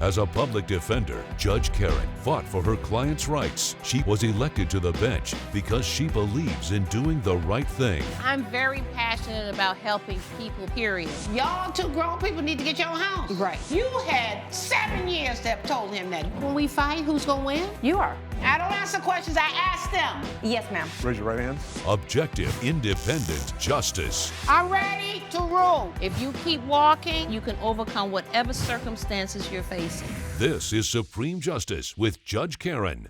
As a public defender, Judge Karen fought for her client's rights. She was elected to the bench because she believes in doing the right thing. I'm very passionate about helping people, period. Y'all two grown people need to get your own house. Right. You had 7 years to have told him that. When we fight, who's gonna win? You are. I don't answer questions, I ask them. Yes, ma'am. Raise your right hand. Objective, independent justice. I'm ready to rule. If you keep walking, you can overcome whatever circumstances you're facing. This is Supreme Justice with Judge Karen.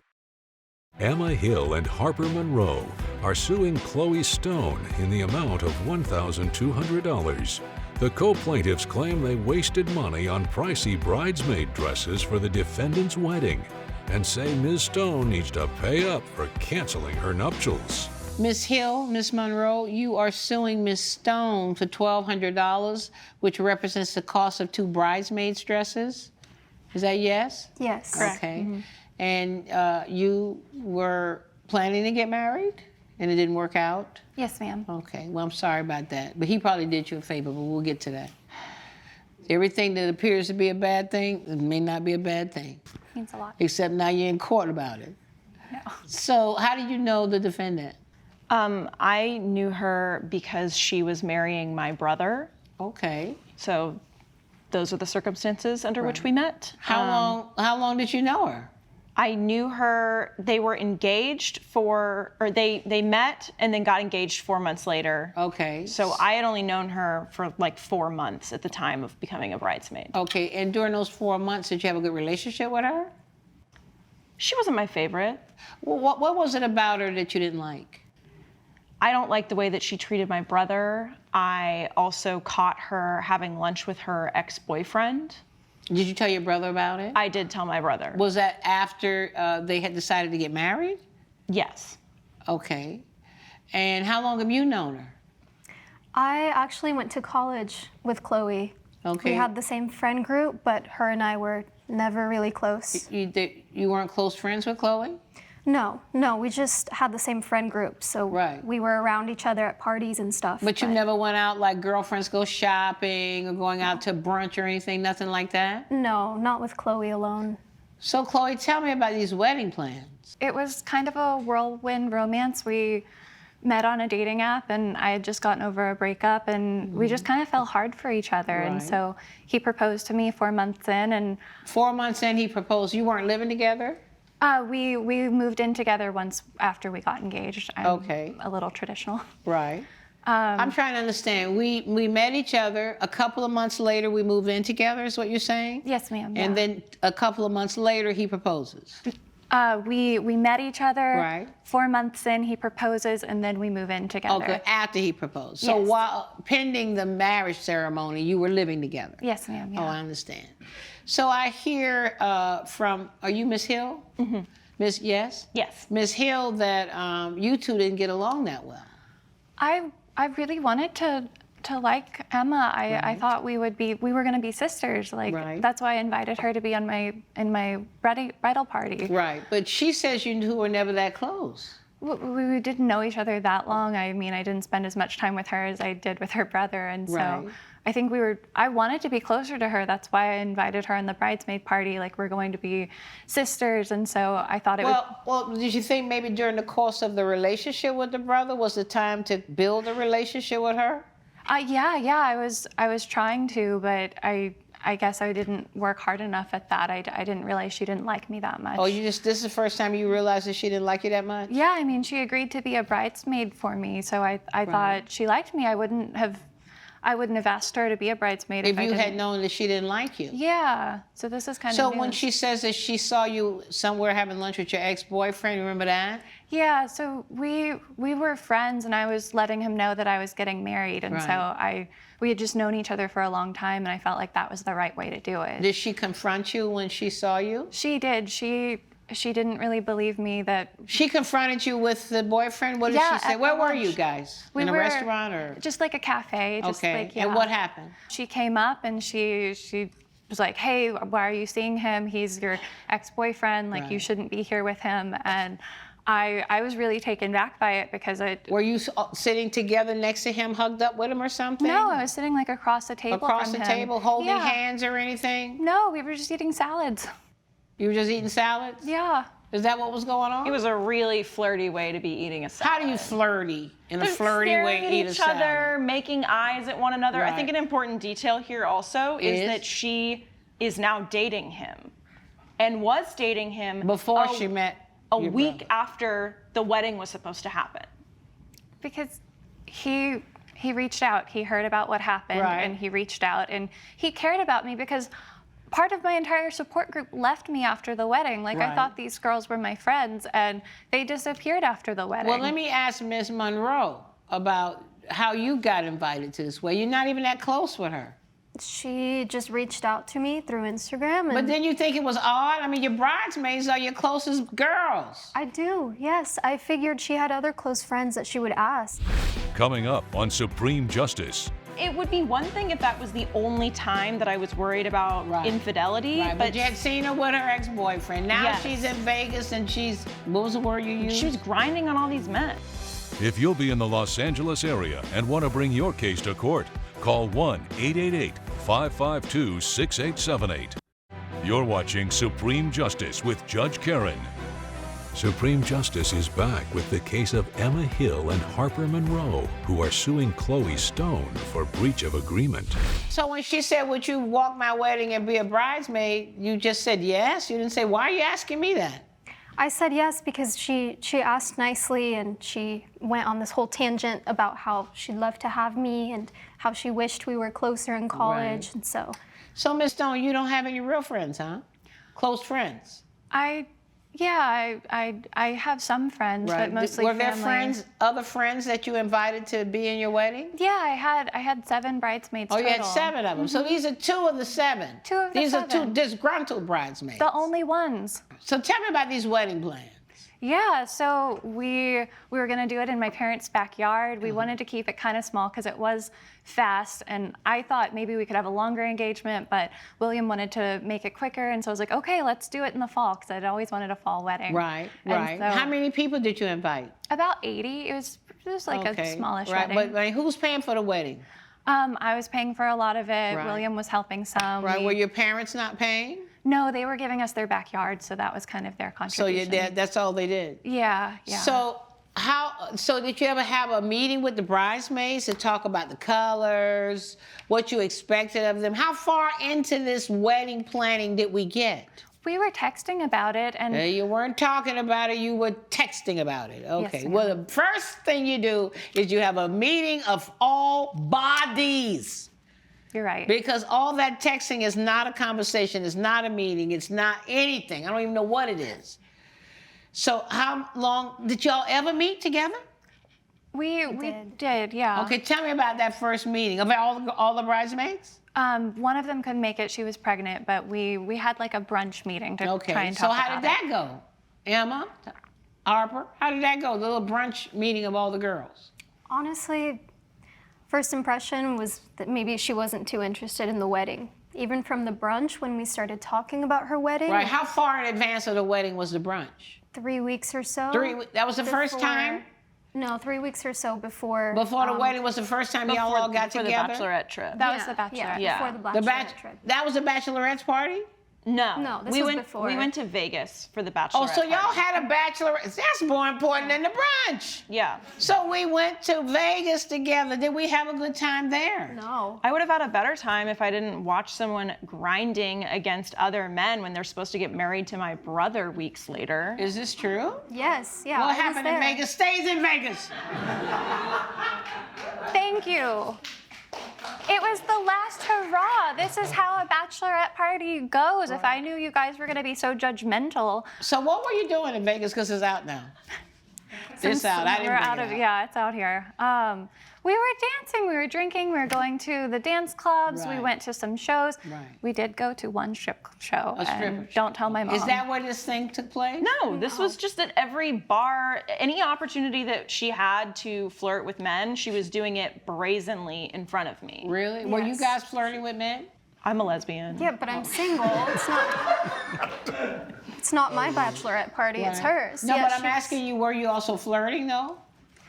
Emma Hill and Harper Monroe are suing Chloe Stone in the amount of $1,200. The co-plaintiffs claim they wasted money on pricey bridesmaid dresses for the defendant's wedding and say Ms. Stone needs to pay up for canceling her nuptials. Ms. Hill, Ms. Monroe, you are suing Ms. Stone for $1,200, which represents the cost of 2 bridesmaids' dresses. Is that yes? Yes. Correct. Okay. Mm-hmm. And you were planning to get married, and it didn't work out? Yes, ma'am. Okay, well, I'm sorry about that. But he probably did you a favor, but we'll get to that. Everything that appears to be a bad thing, it may not be a bad thing. Means a lot. Except now you're in court about it. No. So how did you know the defendant? I knew her because she was marrying my brother. Okay. So those are the circumstances under which we met. How long did you know her? I knew her, they were engaged they met and then got engaged 4 months later. Okay. So I had only known her for like 4 months at the time of becoming a bridesmaid. Okay, and during those 4 months, did you have a good relationship with her? She wasn't my favorite. Well, what was it about her that you didn't like? I don't like the way that she treated my brother. I also caught her having lunch with her ex-boyfriend. Did you tell your brother about it? I did tell my brother. Was that after they had decided to get married? Yes. Okay. And how long have you known her? I actually went to college with Chloe. Okay. We had the same friend group, but her and I were never really close. You weren't close friends with Chloe? No, we just had the same friend group, so Right. we were around each other at parties and stuff. But you never went out like girlfriends go shopping or going out to brunch or anything, nothing like that? No, not with Chloe alone. So Chloe, tell me about these wedding plans. It was kind of a whirlwind romance. We met on a dating app, and I had just gotten over a breakup, and we just kind of fell hard for each other. Right. And so he proposed to me 4 months in, and 4 months in, he proposed. You weren't living together? we moved in together once after we got engaged. I'm Okay. a little traditional. Right. I'm trying to understand. We met each other. A couple of months later, we moved in together, is what you're saying? Yes, ma'am. And then a couple of months later, he proposes. We met each other. Right. 4 months in, he proposes, and then we move in together. Okay, after he proposed. So Yes. while pending the marriage ceremony, you were living together? Yes, ma'am. Yeah. Oh, I understand. So I hear from, are you Miss Hill? Mm-hmm. Miss, yes? Yes. Miss Hill, that you two didn't get along that well. I really wanted to like Emma. I thought we were going to be sisters. Like Right. that's why I invited her to be on in my bridal party. Right, but she says you two were never that close. We didn't know each other that long. I mean, I didn't spend as much time with her as I did with her brother, and so Right. I think I wanted to be closer to her. That's why I invited her on the bridesmaid party. Like, we're going to be sisters, and so I thought it would. Well, did you think maybe during the course of the relationship with the brother was the time to build a relationship with her? Yeah. I was trying to, but I guess I didn't work hard enough at that. I didn't realize she didn't like me that much. Oh, this is the first time you realized that she didn't like you that much? Yeah, I mean, she agreed to be a bridesmaid for me, so I thought she liked me. I wouldn't have asked her to be a bridesmaid If I you didn't. had known that she didn't like you. Yeah, so this is kind So of when news. she says that she saw you somewhere having lunch with your ex-boyfriend, remember that? Yeah, so we were friends, and I was letting him know that I was getting married, and Right. so we had just known each other for a long time, and I felt like that was the right way to do it. Did she confront you when she saw you? She did. She didn't really believe me that. She confronted you with the boyfriend? What did Yeah, she say? at Where the were lunch. you guys? We In a were restaurant or? just like a cafe. Just Okay, like, yeah. and what happened? She came up and she was like, "Hey, why are you seeing him? He's your ex-boyfriend. Like, you Right. shouldn't be here with him." And I was really taken back by it because Were you sitting together next to him, hugged up with him or something? No, I was sitting like across the table Across from the him. table, holding Yeah. hands or anything? No, we were just eating salads. You were just eating salads? Yeah. Is that what was going on? It was a really flirty way to be eating a salad. How do you flirty in a Just flirty way staring at eat a each salad? other, making eyes at one another. I think Right. an important detail here also is Is? that she is now dating him and was dating him Before she met a your week brother. after the wedding was supposed to happen. Because he reached out. He heard about what happened Right. and he reached out and he cared about me because part of my entire support group left me after the wedding. Like Right. I thought these girls were my friends and they disappeared after the wedding. Well, let me ask Miss Monroe about how you got invited to this wedding. You're not even that close with her. She just reached out to me through Instagram. But And then you think it was odd? I mean, your bridesmaids are your closest girls. I do, yes. I figured she had other close friends that she would ask. Coming up on Supreme Justice. It would be one thing if that was the only time that I was worried about Right. infidelity, Right, but you had seen her with her ex-boyfriend. Now Yes. she's in Vegas and she's, what was the word you used? she was grinding on all these men. If you'll be in the Los Angeles area and want to bring your case to court, call 1-888-552-6878. You're watching Supreme Justice with Judge Karen. Supreme Justice is back with the case of Emma Hill and Harper Monroe, who are suing Chloe Stone for breach of agreement. So when she said, would you walk my wedding and be a bridesmaid, you just said yes? You didn't say, why are you asking me that? I said yes because she asked nicely and she went on this whole tangent about how she'd love to have me and how she wished we were closer in college. Right. And so So, Miss Stone, you don't have any real friends, huh? Close friends? I have some friends, but mostly Were there family. friends, other friends that you invited to be in your wedding? Yeah, I had 7 bridesmaids Oh, total. you had 7 of them. So these are 2 of the 7. 2 of the These are 2 7. disgruntled bridesmaids. The only ones. So tell me about these wedding plans. Yeah, so we were gonna do it in my parents' backyard. We wanted to keep it kind of small because it was fast, and I thought maybe we could have a longer engagement, but William wanted to make it quicker, and so I was like, okay, let's do it in the fall because I'd always wanted a fall wedding. Right, And right. so How many people did you invite? About 80. It was just like a smallish right. wedding. But who's paying for the wedding? I was paying for a lot of it. Right. William was helping some. Right. Were your parents not paying? No, they were giving us their backyard, so that was kind of their So contribution. that's all they did. Yeah, yeah. So did you ever have a meeting with the bridesmaids to talk about the colors, what you expected of them? How far into this wedding planning did we get? we were texting about it, and You weren't talking about it, you were texting about it. Okay. ma'am. Well, the first thing you do is you have a meeting of all bodies. you're right. Because all that texting is not a conversation, it's not a meeting, it's not anything. I don't even know what it is. So how long, did y'all ever meet together? We did, yeah. Okay, tell me about that first meeting. Of all the bridesmaids? One of them couldn't make it; she was pregnant. But we had like a brunch meeting to try and so talk how about did that it. go? Emma, Harper, how did that go? The little brunch meeting of all the girls. honestly, first impression was that maybe she wasn't too interested in the wedding. Even from the brunch, when we started talking about her wedding, Right, how far in advance of the wedding was the brunch? 3 weeks or so. That was the first before- time? No, 3 weeks or so before. Before the wedding was the first time y'all all got for together? the Bachelorette trip. That was the Bachelorette. Yeah, Yeah. before the The Bachelorette trip. That was the Bachelorette's party? No, No, this we was went. before. We went to Vegas for the Bachelorette. Oh, so y'all party. had a bachelorette. That's more important than the brunch. Yeah. So we went to Vegas together. Did we have a good time there? No. I would have had a better time if I didn't watch someone grinding against other men when they're supposed to get married to my brother weeks later. Is this true? Yes, yeah. What I was happened in there. Vegas stays in Vegas. Thank you. It was the last hurrah. This is how a bachelorette party goes. If I knew you guys were going to be so judgmental. So what were you doing in Vegas? Because it's out now. It's out. I didn't We're bring out it of out. yeah, it's out here. We were dancing, we were drinking, we were going to the dance clubs, we Right. went to some shows. Right. We did go to one strip show. A stripper and show. don't tell my mom. Is that where this thing took place? No, this was just at every bar, any opportunity that she had to flirt with men, she was doing it brazenly in front of me. Really? Were you Yes. guys flirting with men? I'm a lesbian. Yeah, but I'm single. It's It's not my bachelorette party, it's Right. hers. No, Yeah, but I'm she was asking you, were you also flirting though?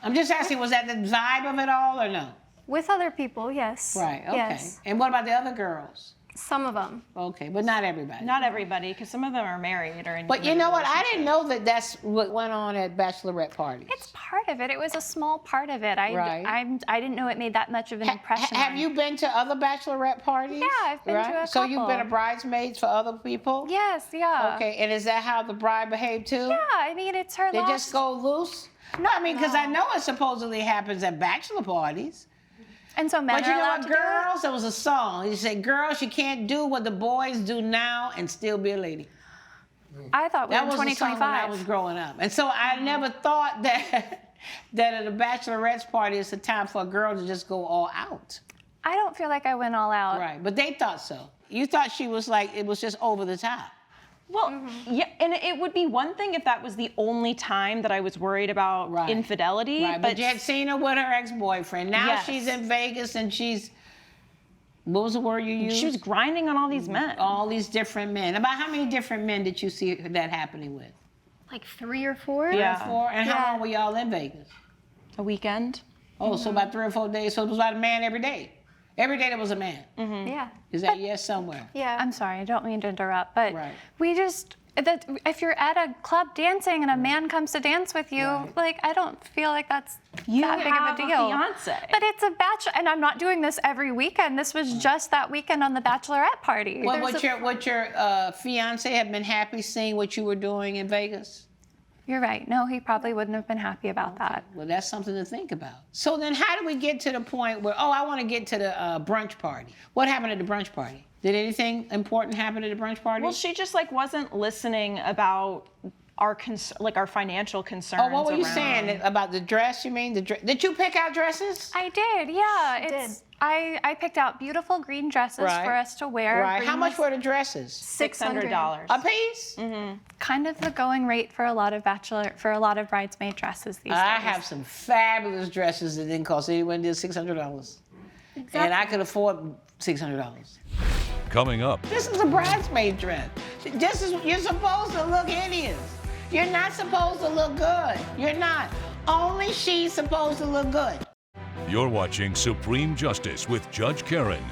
I'm just asking, was that the vibe of it all or no? with other people, yes. Right, okay. Yes. And what about the other girls? Some of them. Okay, but not everybody. Not everybody, because some of them are married or in. But you know what? I didn't relationships. know that that's what went on at bachelorette parties. It's part of it. It was a small part of it. Right. I didn't know it made that much of an impression. Have on you me. been to other bachelorette parties? Yeah, I've been to a So you've been a couple. bridesmaid for other people? Yes, yeah. Okay, and is that how the bride behaved too? Yeah, I mean, it's her They loss. just go loose? No, I mean, because I know it supposedly happens at bachelor parties. And so men But you are know allowed what, to do it? girls? There was a song. You said, girls, you can't do what the boys do now and still be a lady. I thought we were That in was a song when I 2025. was growing up. And so I never thought that at a bachelorette's party, it's a time for a girl to just go all out. I don't feel like I went all out. Right, but they thought so. You thought she was like, it was just over the top. Well, yeah, and it would be one thing if that was the only time that I was worried about Right. infidelity. Right, but you had seen her with her ex-boyfriend. Now Yes. she's in Vegas and she's, what was the word you used? she was grinding on all these men. All these different men. About how many different men did you see that happening with? Like 3 or 4? Yeah. 4? And how Yeah. long were y'all in Vegas? A weekend. Oh, so about 3 or 4 days. So it was about a man every day. Every day there was a man. Yeah. Is that yes somewhere? Yeah. I'm sorry, I don't mean to interrupt, but Right. we just, that if you're at a club dancing and a man comes to dance with you, Right. like, I don't feel like that's You that big have of a a deal. fiance. But it's a bachelor, and I'm not doing this every weekend. This was just that weekend on the bachelorette party. Well, There's would your fiance have been happy seeing what you were doing in Vegas? You're right. No, he probably wouldn't have been happy about that. Well, that's something to think about. So then how do we get to the point where, oh, I want to get to the brunch party. What happened at the brunch party? Did anything important happen at the brunch party? Well, she just like wasn't listening about our our financial concerns. Oh, what were you around- saying about the dress? You mean Did you pick out dresses? I did, yeah. She It's I picked out beautiful green dresses Right. for us to wear. Right. How Green much was were the dresses? $600. A piece? kind of the going rate for a lot of bridesmaid dresses these I days. have some fabulous dresses that didn't cost anyone near $600, and I could afford $600. Coming up, This is a bridesmaid dress. You're supposed to look hideous. You're not supposed to look good. You're not. Only she's supposed to look good. you're watching Supreme Justice with Judge Karen.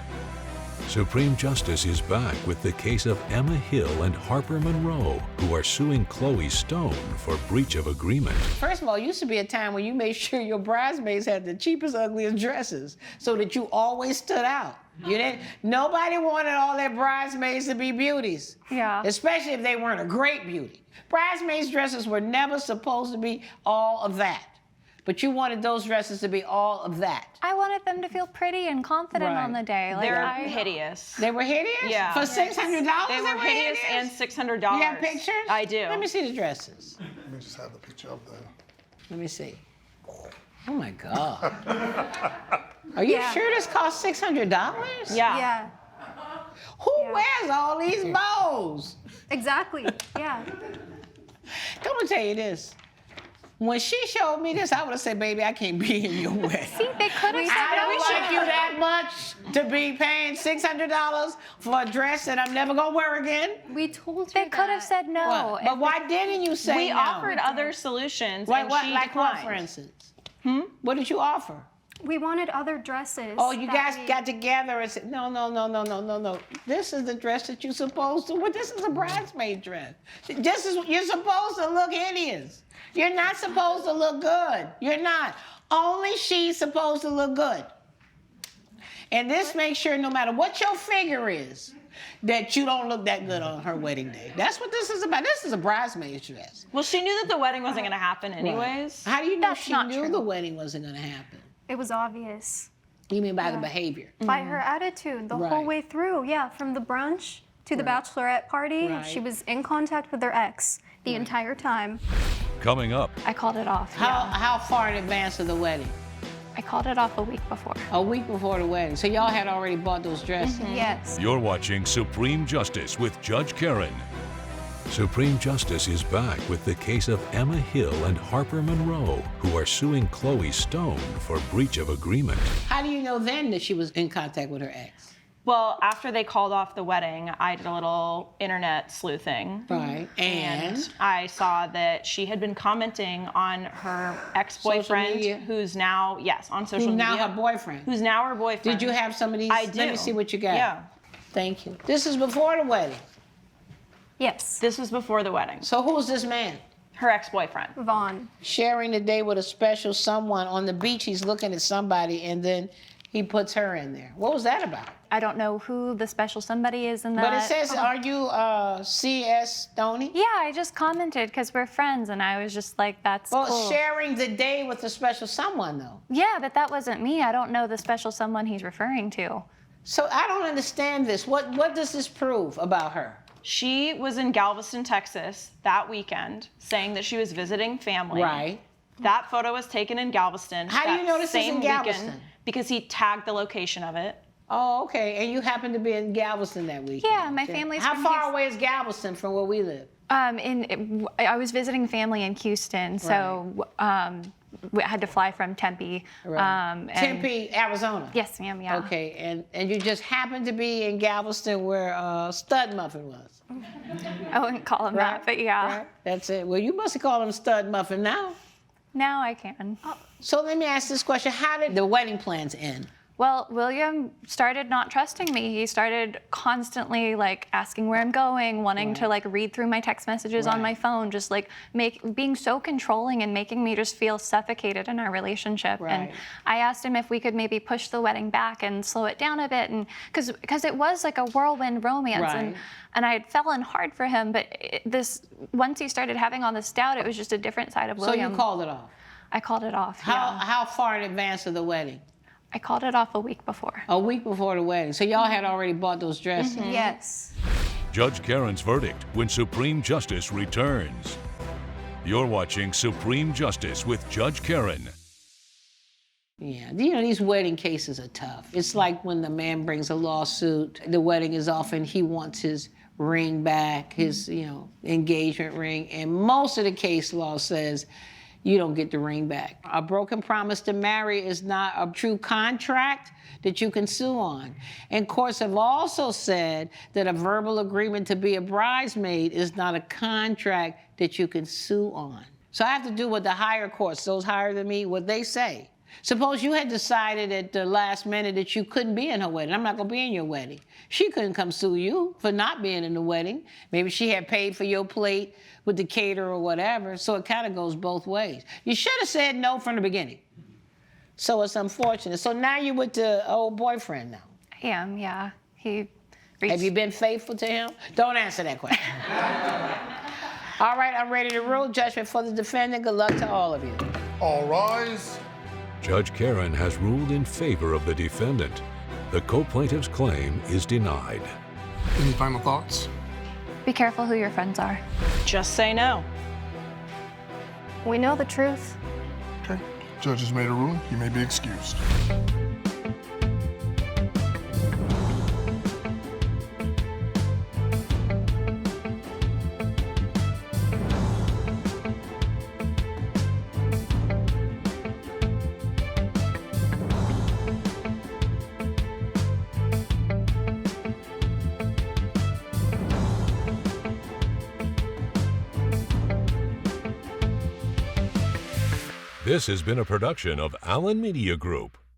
Supreme Justice is back with the case of Emma Hill and Harper Monroe, who are suing Chloe Stone for breach of agreement. First of all, it used to be a time when you made sure your bridesmaids had the cheapest, ugliest dresses so that you always stood out. You didn't. Nobody wanted all their bridesmaids to be beauties. Yeah. Especially if they weren't a great beauty. Bridesmaids' dresses were never supposed to be all of that. But you wanted those dresses to be all of that. I wanted them to feel pretty and confident Right. on the day. Like They're I, hideous. They were hideous? Yeah. For $600? They were hideous and $600. You have pictures? I do. Let me see the dresses. Let me just have the picture up there. Let me see. Oh my God. Are you sure this cost $600? Yeah. Yeah. Who wears all these bows? Exactly. Yeah. I'm gonna tell you this. When she showed me this, I would have said, baby, I can't be in your wedding. see, they could have said I don't no. like you that much to be paying $600 for a dress that I'm never gonna wear again. We told her They could have that. said no. What? But why didn't you say We no? offered other solutions, Like and what? she Like what, declined. for instance? What did you offer? We wanted other dresses. Oh, you that guys we- got together and said, no. This is the dress that you're supposed to wear. This is a bridesmaid dress. You're supposed to look hideous. You're not supposed to look good. You're not. Only she's supposed to look good. And this makes sure no matter what your figure is, that you don't look that good on her wedding day. That's what this is about. This is a bridesmaid's dress. Well, she knew that the wedding wasn't going to happen anyways. How do you know That's she not knew true. the wedding wasn't going to happen? It was obvious. You mean by the behavior? By her attitude the Right. whole way through. Yeah, from the brunch to the bachelorette party, Right. she was in contact with her ex the entire time. Coming up, I called it off. How far in advance of the wedding? I called it off a week before. A week before the wedding. So y'all had already bought those dresses. Yes. you're watching Supreme Justice with Judge Karen. Supreme Justice is back with the case of Emma Hill and Harper Monroe, who are suing Chloe Stone for breach of agreement. How do you know then that she was in contact with her ex? Well, after they called off the wedding, I did a little internet sleuthing. Right. And I saw that she had been commenting on her Social ex-boyfriend, media? who's now, on social who's media. now her boyfriend? Who's now her boyfriend. Did you have some of these? I do. Let me see what you got. Yeah. Thank you. This is before the wedding. Yes. This was before the wedding. So who's this man? Her ex-boyfriend. Vaughn. Sharing the day with a special someone. On the beach, he's looking at somebody, and then he puts her in there. What was that about? I don't know who the special somebody is in that. But it says, are you C.S. Stoney? Yeah, I just commented because we're friends, and I was just like, that's Well, cool. sharing the day with a special someone, though. Yeah, but that wasn't me. I don't know the special someone he's referring to. So I don't understand this. What does this prove about her? She was in Galveston, Texas that weekend, saying that she was visiting family. Right. That photo was taken in Galveston. How do you that know this is same in Galveston? weekend, because he tagged the location of it. Oh, okay. And you happened to be in Galveston that weekend. Yeah, my family's How from far Houston. away is Galveston from where we live? I was visiting family in Houston, so I had to fly from Tempe. And Tempe, Arizona. Yes, ma'am. Yeah. Okay, and you just happened to be in Galveston where Stud Muffin was. I wouldn't call him that, but yeah. Right? That's it. Well, you must have called him Stud Muffin now. Now I can. So let me ask this question. How did the wedding plans end? Well, William started not trusting me. He started constantly like asking where I'm going, wanting to like read through my text messages on my phone, just like being so controlling and making me just feel suffocated in our relationship. And I asked him if we could maybe push the wedding back and slow it down a bit, and because it was like a whirlwind romance, and I had fallen hard for him, but once he started having all this doubt, it was just a different side of William. So you called it off? I called it off. How far in advance of the wedding? I called it off a week before. A week before the wedding. So y'all had already bought those dresses? Yes. Judge Karen's verdict when Supreme Justice returns. You're watching Supreme Justice with Judge Karen. Yeah, you know, these wedding cases are tough. It's like when the man brings a lawsuit, the wedding is often, he wants his ring back, his, engagement ring, and most of the case law says you don't get the ring back. A broken promise to marry is not a true contract that you can sue on. And courts have also said that a verbal agreement to be a bridesmaid is not a contract that you can sue on. So I have to do what the higher courts, those higher than me, what they say. Suppose you had decided at the last minute that you couldn't be in her wedding. I'm not gonna be in your wedding. She couldn't come sue you for not being in the wedding. Maybe she had paid for your plate with the caterer or whatever, so it kind of goes both ways. You should have said no from the beginning. So it's unfortunate. So now you're with the old boyfriend now. I am, yeah. Have you been faithful to him? Don't answer that question. All right, I'm ready to rule. Judgment for the defendant. Good luck to all of you. All rise. Judge Karen has ruled in favor of the defendant. The co-plaintiff's claim is denied. Any final thoughts? Be careful who your friends are. Just say no. We know the truth. Okay. Judge has made a ruling. You may be excused. This has been a production of Allen Media Group.